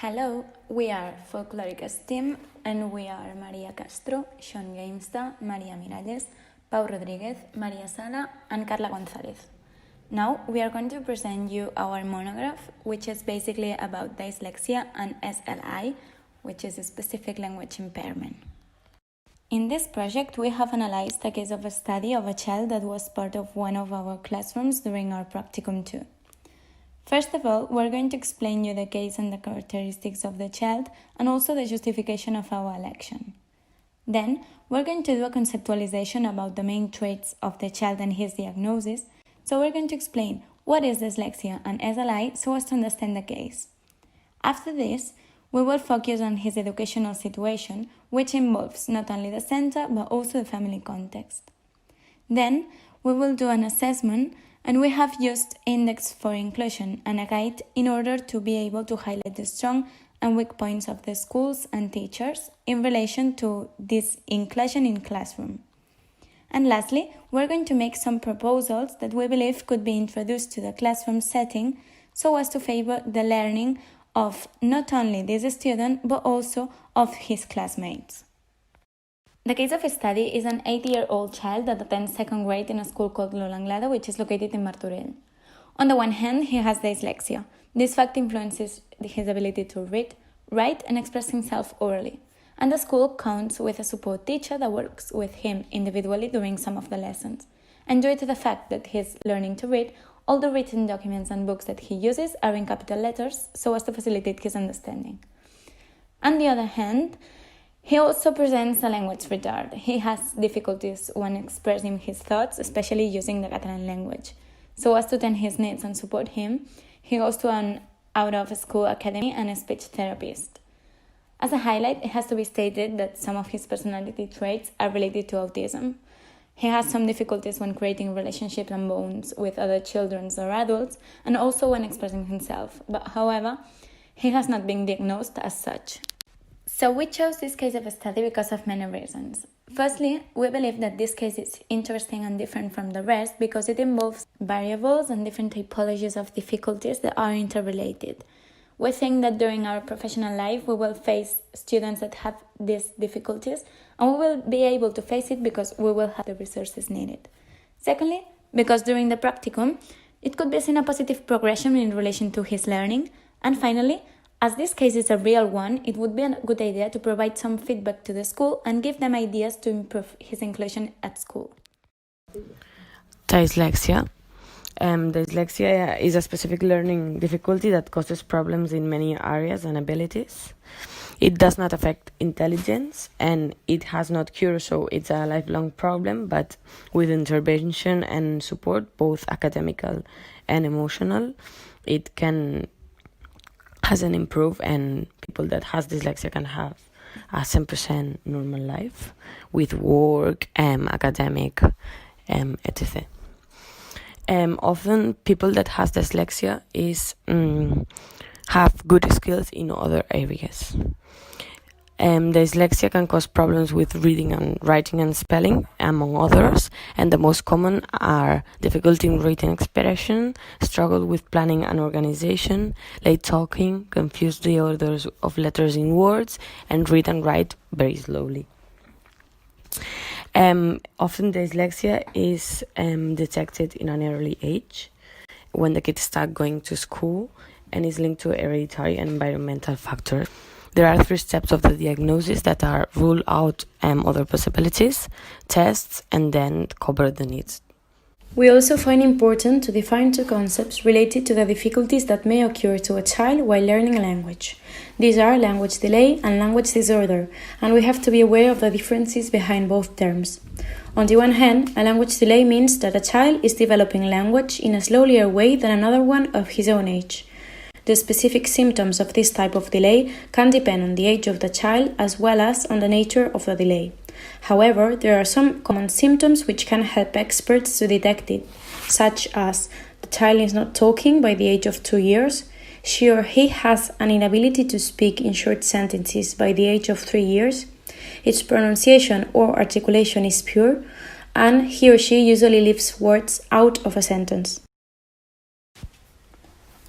Hello, we are Folkloricast team and we are Maria Castro, Sean Gamesta, Maria Miralles, Pau Rodríguez, Maria Sala and Carla González. Now we are going to present you our monograph, which is basically about dyslexia and SLI, which is a specific language impairment. In this project, we have analyzed a case of a study of a child that was part of one of our classrooms during our practicum 2. First of all, we're going to explain you the case and the characteristics of the child and also the justification of our election. Then, we're going to do a conceptualization about the main traits of the child and his diagnosis, so we're going to explain what is dyslexia and SLI so as to understand the case. After this, we will focus on his educational situation, which involves not only the center but also the family context. Then, we will do an assessment, and we have used Index for Inclusion and a guide in order to be able to highlight the strong and weak points of the schools and teachers in relation to this inclusion in classroom. And lastly, we're going to make some proposals that we believe could be introduced to the classroom setting so as to favor the learning of not only this student but also of his classmates. The case of a study is an 8-year-old child that attends second grade in a school called Lola Anglada, which is located in Martorell. On the one hand, he has dyslexia. This fact influences his ability to read, write, and express himself orally. And the school counts with a support teacher that works with him individually during some of the lessons. And due to the fact that he's learning to read, all the written documents and books that he uses are in capital letters so as to facilitate his understanding. On the other hand, he also presents a language retard. He has difficulties when expressing his thoughts, especially using the Catalan language. So as to attend his needs and support him, he goes to an out-of-school academy and a speech therapist. As a highlight, it has to be stated that some of his personality traits are related to autism. He has some difficulties when creating relationships and bonds with other children or adults, and also when expressing himself. But however, he has not been diagnosed as such. So we chose this case of a study because of many reasons. Firstly, we believe that this case is interesting and different from the rest because it involves variables and different typologies of difficulties that are interrelated. We think that during our professional life we will face students that have these difficulties and we will be able to face it because we will have the resources needed. Secondly, because during the practicum, it could be seen a positive progression in relation to his learning. And finally, as this case is a real one, it would be a good idea to provide some feedback to the school and give them ideas to improve his inclusion at school. Dyslexia. Dyslexia is a specific learning difficulty that causes problems in many areas and abilities. It does not affect intelligence and it has not cure, so it's a lifelong problem, but with intervention and support, both academical and emotional, it has an improve, and people that has dyslexia can have a 100% normal life with work, academic, etc. Often people that has dyslexia have good skills in other areas. Dyslexia can cause problems with reading and writing and spelling, among others, and the most common are difficulty in written expression, struggle with planning and organization, late talking, confuse the orders of letters in words, and read and write very slowly. Often dyslexia is detected in an early age when the kids start going to school and is linked to hereditary and environmental factors. There are 3 steps of the diagnosis that are rule out other possibilities, tests, and then cover the needs. We also find important to define 2 concepts related to the difficulties that may occur to a child while learning a language. These are language delay and language disorder, and we have to be aware of the differences behind both terms. On the one hand, a language delay means that a child is developing language in a slower way than another one of his own age. The specific symptoms of this type of delay can depend on the age of the child as well as on the nature of the delay. However, there are some common symptoms which can help experts to detect it, such as the child is not talking by the age of 2 years, she or he has an inability to speak in short sentences by the age of 3 years, its pronunciation or articulation is poor, and he or she usually leaves words out of a sentence.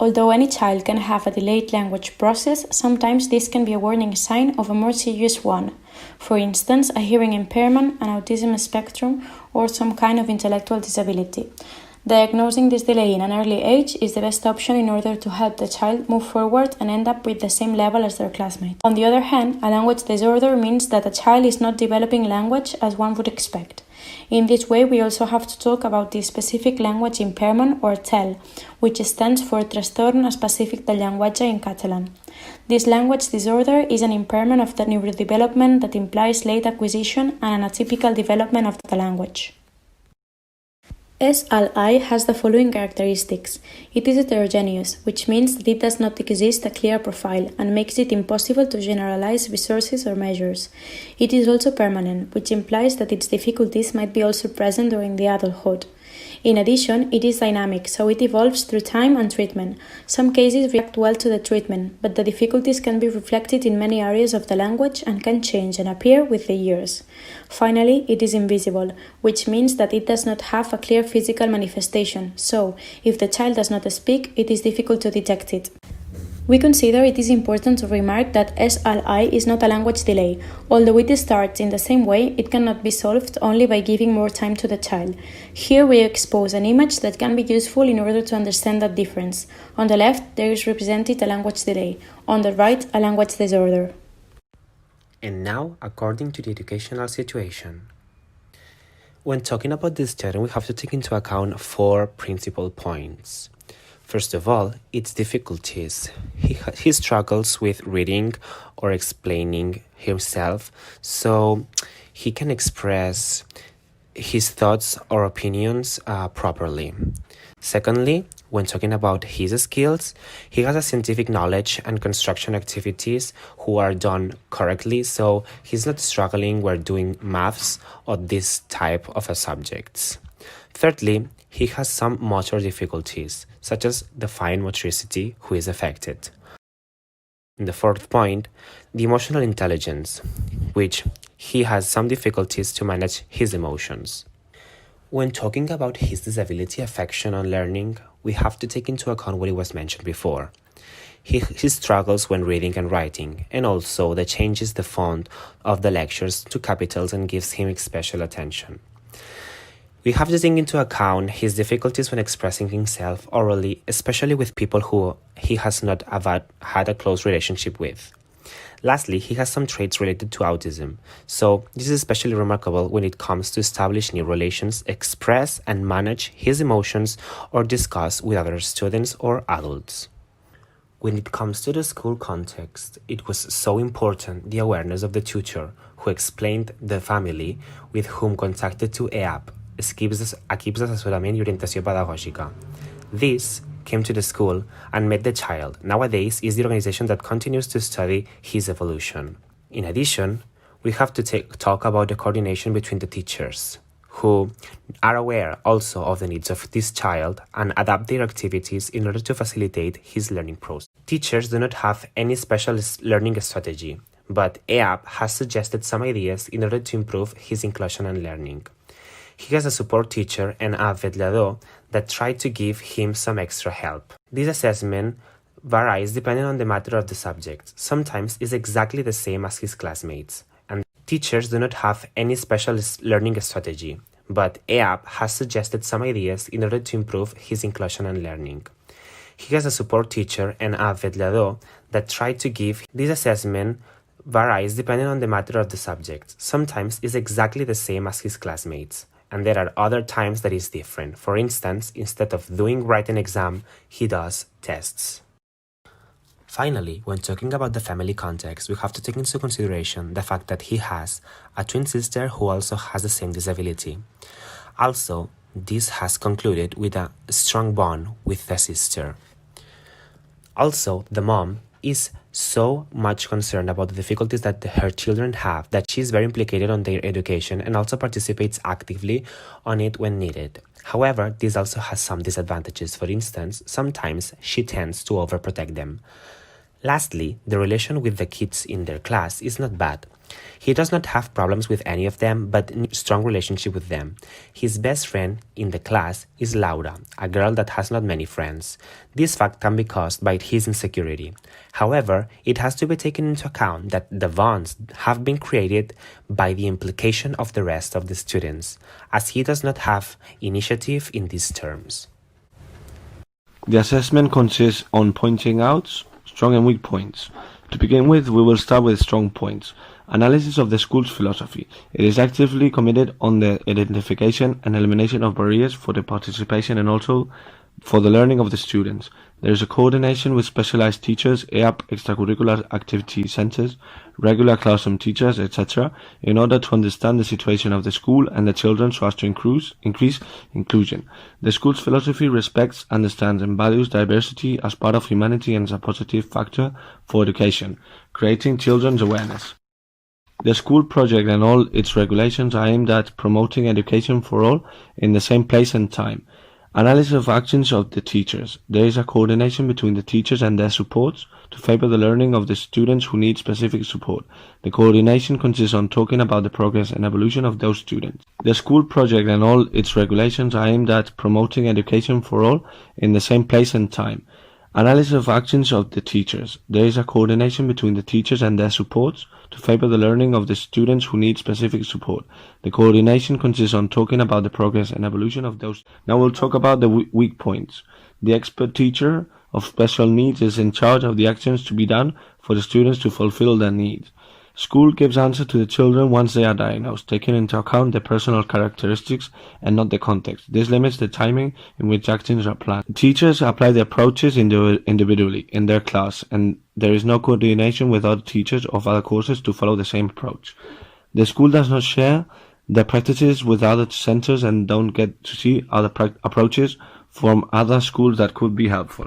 Although any child can have a delayed language process, sometimes this can be a warning sign of a more serious one. For instance, a hearing impairment, an autism spectrum, or some kind of intellectual disability. Diagnosing this delay in an early age is the best option in order to help the child move forward and end up with the same level as their classmates. On the other hand, a language disorder means that a child is not developing language as one would expect. In this way, we also have to talk about the specific language impairment, or TEL, which stands for Trastorn Específic del Llenguatge in Catalan. This language disorder is an impairment of the neurodevelopment that implies late acquisition and an atypical development of the language. SLI has the following characteristics. It is heterogeneous, which means that it does not exist a clear profile and makes it impossible to generalize resources or measures. It is also permanent, which implies that its difficulties might be also present during the adulthood. In addition, it is dynamic, so it evolves through time and treatment. Some cases react well to the treatment, but the difficulties can be reflected in many areas of the language and can change and appear with the years. Finally, it is invisible, which means that it does not have a clear physical manifestation, so if the child does not speak, it is difficult to detect it. We consider it is important to remark that SLI is not a language delay. Although it starts in the same way, it cannot be solved only by giving more time to the child. Here we expose an image that can be useful in order to understand that difference. On the left, there is represented a language delay. On the right, a language disorder. And now, according to the educational situation. When talking about this student, we have to take into account 4 principal points. First of all, its difficulties. He struggles with reading or explaining himself, so he can express his thoughts or opinions properly. Secondly, when talking about his skills, he has a scientific knowledge and construction activities who are done correctly, so he's not struggling when doing maths or this type of subjects. Thirdly, he has some motor difficulties, such as the fine motricity, who is affected. In the fourth point, the emotional intelligence, which he has some difficulties to manage his emotions. When talking about his disability affection on learning, we have to take into account what was mentioned before. He struggles when reading and writing, and also the changes the font of the lectures to capitals and gives him special attention. We have to take into account his difficulties when expressing himself orally, especially with people who he has not had a close relationship with. Lastly, he has some traits related to autism, so this is especially remarkable when it comes to establish new relations, express and manage his emotions, or discuss with other students or adults. When it comes to the school context, it was so important the awareness of the tutor who explained the family with whom contacted to EAP, equips d'assessorament i orientació pedagògica. This came to the school and met the child. Nowadays is the organization that continues to study his evolution. In addition, we have to talk about the coordination between the teachers, who are aware also of the needs of this child and adapt their activities in order to facilitate his learning process. Teachers do not have any special learning strategy, but EAP has suggested some ideas in order to improve his inclusion and learning. He has a support teacher and a vetllador that try to give him some extra help. This assessment varies depending on the matter of the subject. Sometimes it's exactly the same as his classmates, and teachers do not have any special learning strategy, but EAP has suggested some ideas in order to improve his inclusion and learning. He has a support teacher and a vetllador that try to give this assessment varies depending on the matter of the subject. Sometimes it's exactly the same as his classmates, and there are other times that is different. For instance, instead of doing writing exam, he does tests. Finally, when talking about the family context, we have to take into consideration the fact that he has a twin sister who also has the same disability. Also, this has concluded with a strong bond with the sister. Also, the mom is so much concerned about the difficulties that her children have that she is very implicated on their education and also participates actively on it when needed. However, this also has some disadvantages. For instance, sometimes she tends to overprotect them. Lastly, the relation with the kids in their class is not bad. He does not have problems with any of them, but a strong relationship with them. His best friend in the class is Laura, a girl that has not many friends. This fact can be caused by his insecurity. However, it has to be taken into account that the bonds have been created by the implication of the rest of the students, as he does not have initiative in these terms. The assessment consists on pointing out strong and weak points. To begin with, we will start with strong points. Analysis of the school's philosophy. It is actively committed on the identification and elimination of barriers for the participation and also for the learning of the students. There is a coordination with specialized teachers, EAP, extracurricular activity centers, regular classroom teachers, etc., in order to understand the situation of the school and the children so as to increase inclusion. The school's philosophy respects, understands, and values diversity as part of humanity and is a positive factor for education, creating children's awareness. The school project and all its regulations are aimed at promoting education for all in the same place and time. Analysis of actions of the teachers. There is a coordination between the teachers and their supports to favor the learning of the students who need specific support. The coordination consists on talking about the progress and evolution of those students. The school project and all its regulations are aimed at promoting education for all in the same place and time. Analysis of actions of the teachers. There is a coordination between the teachers and their supports to favor the learning of the students who need specific support. The coordination consists on talking about the progress and evolution of those. Now we'll talk about the weak points. The expert teacher of special needs is in charge of the actions to be done for the students to fulfill their needs. School gives answer to the children once they are diagnosed, taking into account their personal characteristics and not the context. This limits the timing in which actions are planned. Teachers apply the approaches individually in their class, and there is no coordination with other teachers of other courses to follow the same approach. The school does not share their practices with other centers and don't get to see other approaches from other schools that could be helpful.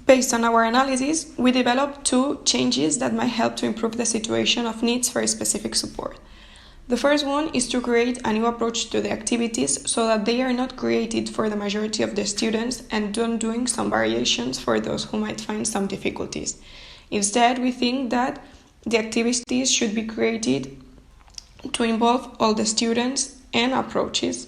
Based on our analysis, we developed 2 changes that might help to improve the situation of needs for specific support. The first one is to create a new approach to the activities so that they are not created for the majority of the students and don't doing some variations for those who might find some difficulties. Instead, we think that the activities should be created to involve all the students and approaches.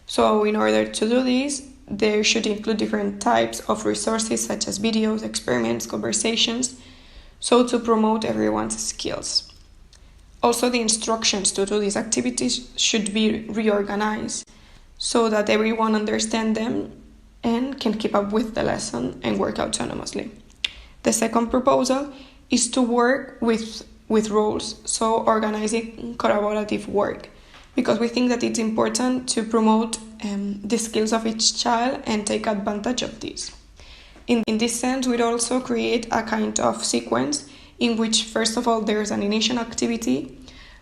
So in order to do this, they should include different types of resources such as videos, experiments, conversations, so to promote everyone's skills. Also, the instructions to do these activities should be reorganized so that everyone understands them and can keep up with the lesson and work autonomously. The second proposal is to work with roles, so organizing collaborative work, because we think that it's important to promote the skills of each child and take advantage of this. In this sense, we'd also create a kind of sequence in which, first of all, there's an initial activity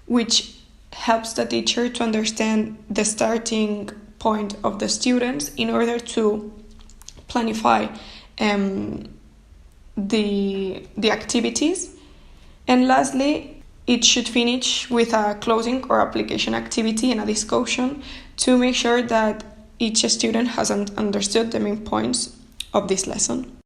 which helps the teacher to understand the starting point of the students in order to planify the activities. And lastly, it should finish with a closing or application activity and a discussion to make sure that each student has understood the main points of this lesson.